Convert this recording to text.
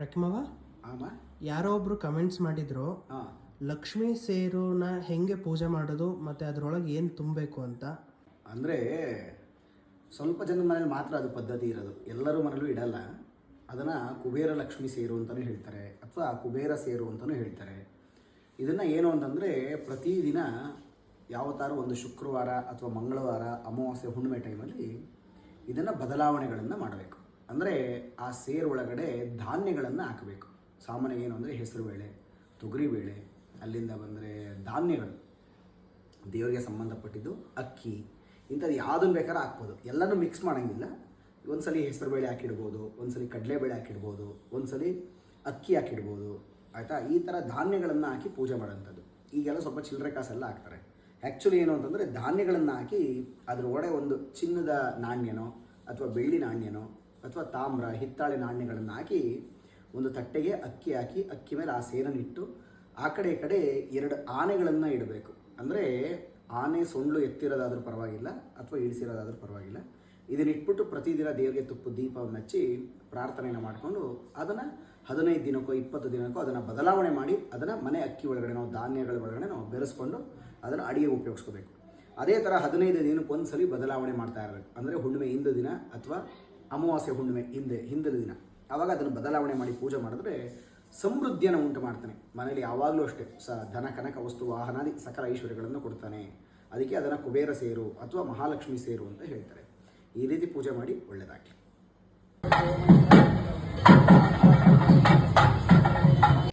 ರಕಿಮವ ಆಮ ಯಾರೋ ಒಬ್ರು ಕಮೆಂಟ್ಸ್ ಮಾಡಿದ್ರು, ಹಾಂ ಲಕ್ಷ್ಮೀ ಸೇರುನ ಹೆಂಗೆ ಪೂಜೆ ಮಾಡೋದು ಮತ್ತೆ ಅದರೊಳಗೆ ಏನು ತುಂಬಬೇಕು ಅಂತ. ಅಂದರೆ ಸ್ವಲ್ಪ ಜನದ ಮನೇಲಿ ಮಾತ್ರ ಅದು ಪದ್ಧತಿ ಇರೋದು, ಎಲ್ಲರೂ ಮನೇಲೂ ಇಡಲ್ಲ. ಅದನ್ನು ಕುಬೇರ ಲಕ್ಷ್ಮಿ ಸೇರು ಅಂತಲೂ ಹೇಳ್ತಾರೆ, ಅಥವಾ ಕುಬೇರ ಸೇರು ಅಂತಲೂ ಹೇಳ್ತಾರೆ. ಇದನ್ನು ಏನು ಅಂತಂದರೆ ಪ್ರತಿದಿನ ಯಾವತ್ತಾರು ಒಂದು ಶುಕ್ರವಾರ ಅಥವಾ ಮಂಗಳವಾರ ಅಮಾವಾಸ್ಯೆ ಹುಣ್ಣಿಮೆ ಟೈಮಲ್ಲಿ ಇದನ್ನು ಬದಲಾವಣೆಗಳನ್ನು ಮಾಡಬೇಕು. ಅಂದರೆ ಆ ಸೇರು ಒಳಗಡೆ ಧಾನ್ಯಗಳನ್ನು ಹಾಕಬೇಕು. ಸಾಮಾನ್ಯ ಏನು ಅಂದರೆ ಹೆಸರುಬೇಳೆ, ತೊಗರಿಬೇಳೆ, ಅಲ್ಲಿಂದ ಬಂದರೆ ಧಾನ್ಯಗಳು, ದೇವರಿಗೆ ಸಂಬಂಧಪಟ್ಟಿದ್ದು ಅಕ್ಕಿ, ಇಂಥದ್ದು ಯಾವುದನ್ನು ಬೇಕಾದ್ರೆ ಹಾಕ್ಬೋದು. ಎಲ್ಲನೂ ಮಿಕ್ಸ್ ಮಾಡೋಂಗಿಲ್ಲ. ಒಂದ್ಸಲಿ ಹೆಸರುಬೇಳೆ ಹಾಕಿಡ್ಬೋದು, ಒಂದ್ಸಲಿ ಕಡಲೆಬೇಳೆ ಹಾಕಿಡ್ಬೋದು, ಒಂದ್ಸಲಿ ಅಕ್ಕಿ ಹಾಕಿಡ್ಬೋದು, ಆಯಿತಾ. ಈ ಥರ ಧಾನ್ಯಗಳನ್ನು ಹಾಕಿ ಪೂಜೆ ಮಾಡೋಂಥದ್ದು. ಈಗೆಲ್ಲ ಸ್ವಲ್ಪ ಚಿಲ್ಲರೆ ಕಾಸೆಲ್ಲ ಹಾಕ್ತಾರೆ. ಆ್ಯಕ್ಚುಲಿ ಏನು ಅಂತಂದರೆ ಧಾನ್ಯಗಳನ್ನು ಹಾಕಿ ಅದ್ರ ಒಳಗಡೆ ಒಂದು ಚಿನ್ನದ ನಾಣ್ಯನೋ ಅಥವಾ ಬೆಳ್ಳಿ ನಾಣ್ಯನೋ ಅಥವಾ ತಾಮ್ರ ಹಿತ್ತಾಳೆ ನಾಣ್ಯಗಳನ್ನು ಹಾಕಿ ಒಂದು ತಟ್ಟೆಗೆ ಅಕ್ಕಿ ಹಾಕಿ ಅಕ್ಕಿ ಮೇಲೆ ಆ ಸೇರನ್ನು ಇಟ್ಟು ಆ ಕಡೆ ಈ ಕಡೆ 2 ಆನೆಗಳನ್ನು ಇಡಬೇಕು. ಅಂದರೆ ಆನೆ ಸೊಂಡ್ಲು ಎತ್ತಿರೋದಾದ್ರೂ ಪರವಾಗಿಲ್ಲ ಅಥವಾ ಇಳಿಸಿರೋದಾದ್ರೂ ಪರವಾಗಿಲ್ಲ. ಇದನ್ನ ಇಟ್ಬಿಟ್ಟು ಪ್ರತಿದಿನ ದೇವರಿಗೆ ತುಪ್ಪದ ದೀಪವನ್ನು ಹಚ್ಚಿ ಪ್ರಾರ್ಥನೆಯನ್ನು ಮಾಡಿಕೊಂಡು ಅದನ್ನು 15 ದಿನಕ್ಕೋ 20 ದಿನಕ್ಕೋ ಅದನ್ನು ಬದಲಾವಣೆ ಮಾಡಿ ಅದನ್ನು ಮನೆ ಅಕ್ಕಿ ಒಳಗಡೆ ನಾವು ಧಾನ್ಯಗಳ ಒಳಗಡೆ ನಾವು ಬೆರೆಸ್ಕೊಂಡು ಅದನ್ನು ಅಡಿಗೆ ಉಪಯೋಗಿಸ್ಕೋಬೇಕು. ಅದೇ ಥರ 15 ದಿನಕ್ಕೆ ಒಂದು ಸಲ ಬದಲಾವಣೆ ಮಾಡ್ತಾ ಇರಬೇಕು. ಅಂದರೆ ಹುಣ್ಣಿಮೆ ಹಿಂದಿನ ದಿನ ಅಥವಾ ಅಮಾವಾಸ್ಯೆ ಹುಣ್ಣಿಮೆ ಹಿಂದಿನ ದಿನ ಆವಾಗ ಅದನ್ನು ಬದಲಾವಣೆ ಮಾಡಿ ಪೂಜೆ ಮಾಡಿದ್ರೆ ಸಮೃದ್ಧಿಯನ್ನು ಉಂಟು ಮಾಡ್ತಾನೆ. ಮನೇಲಿ ಯಾವಾಗಲೂ ಅಷ್ಟೇ ಧನ ಕನಕ ವಸ್ತು ವಾಹನಾದಿ ಸಕಲ ಐಶ್ವರ್ಯಗಳನ್ನು ಕೊಡ್ತಾನೆ. ಅದಕ್ಕೆ ಅದನ್ನು ಕುಬೇರ ಸೇರು ಅಥವಾ ಮಹಾಲಕ್ಷ್ಮಿ ಸೇರು ಅಂತ ಹೇಳ್ತಾರೆ. ಈ ರೀತಿ ಪೂಜೆ ಮಾಡಿ ಒಳ್ಳೆಯದಾಗಲಿ.